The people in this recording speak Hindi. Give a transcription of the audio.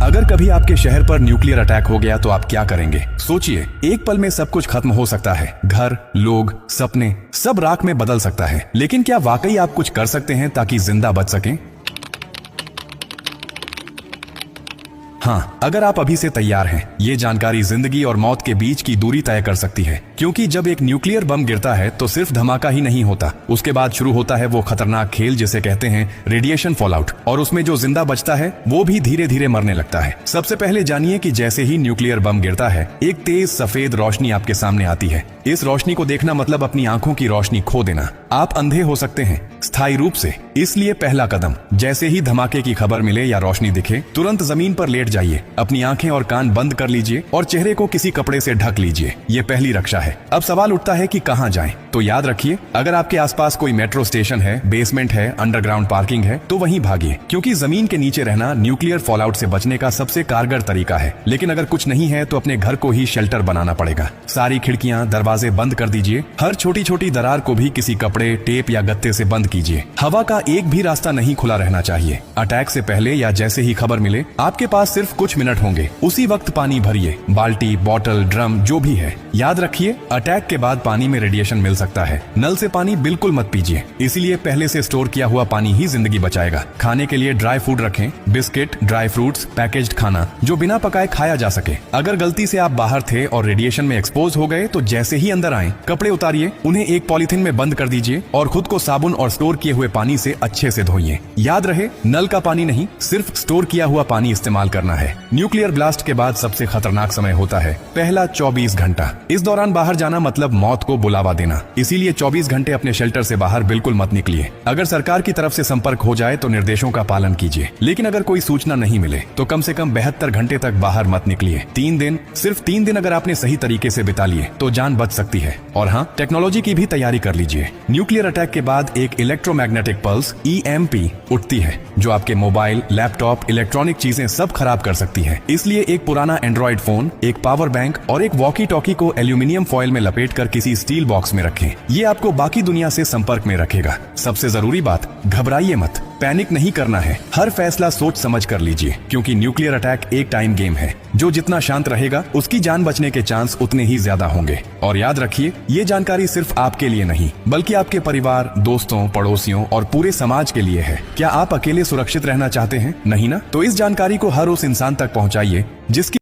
अगर कभी आपके शहर पर न्यूक्लियर अटैक हो गया तो आप क्या करेंगे? सोचिए, एक पल में सब कुछ खत्म हो सकता है। घर, लोग, सपने, सब राख में बदल सकता है। लेकिन क्या वाकई आप कुछ कर सकते हैं ताकि जिंदा बच सकें? हाँ, अगर आप अभी से तैयार हैं, ये जानकारी जिंदगी और मौत के बीच की दूरी तय कर सकती है। क्योंकि जब एक न्यूक्लियर बम गिरता है तो सिर्फ धमाका ही नहीं होता, उसके बाद शुरू होता है वो खतरनाक खेल जिसे कहते हैं रेडिएशन फॉलआउट। और उसमें जो जिंदा बचता है वो भी धीरे धीरे मरने लगता है। सबसे पहले जानिए कि जैसे ही न्यूक्लियर बम गिरता है, एक तेज सफेद रोशनी आपके सामने आती है। इस रोशनी को देखना मतलब अपनी आंखों की रोशनी खो देना। आप अंधे हो सकते हैं, स्थायी रूप से। इसलिए पहला कदम, जैसे ही धमाके की खबर मिले या रोशनी दिखे, तुरंत जमीन पर लेट जाइए, अपनी आंखें और कान बंद कर लीजिए और चेहरे को किसी कपड़े से ढक लीजिए। ये पहली रक्षा है। अब सवाल उठता है कि कहां जाएं? तो याद रखिए, अगर आपके आसपास कोई मेट्रो स्टेशन है, बेसमेंट है, अंडरग्राउंड पार्किंग है, तो वहीं भागिए, क्योंकि जमीन के नीचे रहना न्यूक्लियर फॉलआउट से बचने का सबसे कारगर तरीका है। लेकिन अगर कुछ नहीं है तो अपने घर को ही शेल्टर बनाना पड़ेगा। सारी खिड़कियां, दरवाजे बंद कर दीजिए। हर छोटी छोटी दरार को भी किसी कपड़े, टेप या गत्ते से बंद कीजिए। हवा का एक भी रास्ता नहीं खुला रहना चाहिए। अटैक से पहले या जैसे ही खबर मिले, आपके पास सिर्फ कुछ मिनट होंगे। उसी वक्त पानी भरिए, बाल्टी, बोतल, ड्रम, जो भी है। याद रखिए, अटैक के बाद पानी में रेडिएशन मिल सकता है। नल से पानी बिल्कुल मत पीजिए, इसीलिए पहले से स्टोर किया हुआ पानी ही जिंदगी बचाएगा। खाने के लिए ड्राई फूड रखें, बिस्किट, ड्राई फ्रूट्स, पैकेज्ड खाना जो बिना पकाए खाया जा सके। अगर गलती से आप बाहर थे और रेडिएशन में एक्सपोज हो गए तो जैसे ही अंदर आए, कपड़े उतारिए, उन्हें एक पॉलीथिन में बंद कर दीजिए और खुद को साबुन और स्टोर किए हुए पानी से अच्छे से धोइए। याद रहे, नल का पानी नहीं, सिर्फ स्टोर किया हुआ पानी इस्तेमाल करना है। न्यूक्लियर ब्लास्ट के बाद सबसे खतरनाक समय होता है पहला 24 घंटा। इस दौरान बाहर जाना मतलब मौत को बुलावा देना। इसीलिए 24 घंटे अपने शेल्टर से बाहर बिल्कुल मत निकलिए। अगर सरकार की तरफ से संपर्क हो जाए तो निर्देशों का पालन कीजिए। लेकिन अगर कोई सूचना नहीं मिले तो कम से कम 72 घंटे तक बाहर मत निकलिए। 3 दिन, सिर्फ 3 दिन अगर आपने सही तरीके से बिता लिए तो जान बच सकती है। और हाँ, टेक्नोलॉजी की भी तैयारी कर लीजिए। न्यूक्लियर अटैक के बाद एक इलेक्ट्रोमैग्नेटिक पल्स EMP उठती है, जो आपके मोबाइल, लैपटॉप, इलेक्ट्रॉनिक चीजें सब खराब कर सकती है। इसलिए एक पुराना एंड्रॉइड फोन, एक पावर बैंक और एक वॉकी टॉकी को एल्यूमिनियम फॉइल में लपेटकर किसी स्टील बॉक्स में रखें। ये आपको बाकी दुनिया से संपर्क में रखेगा। सबसे जरूरी बात, घबराइए मत, पैनिक नहीं करना है। हर फैसला सोच समझ कर लीजिए, क्योंकि न्यूक्लियर अटैक एक टाइम गेम है। जो जितना शांत रहेगा, उसकी जान बचने के चांस उतने ही ज्यादा होंगे। और याद रखिए, ये जानकारी सिर्फ आपके लिए नहीं, बल्कि आपके परिवार, दोस्तों, पड़ोसियों और पूरे समाज के लिए है। क्या आप अकेले सुरक्षित रहना चाहते हैं? नहीं ना? तो इस जानकारी को हर उस इंसान तक पहुंचाइए जिसकी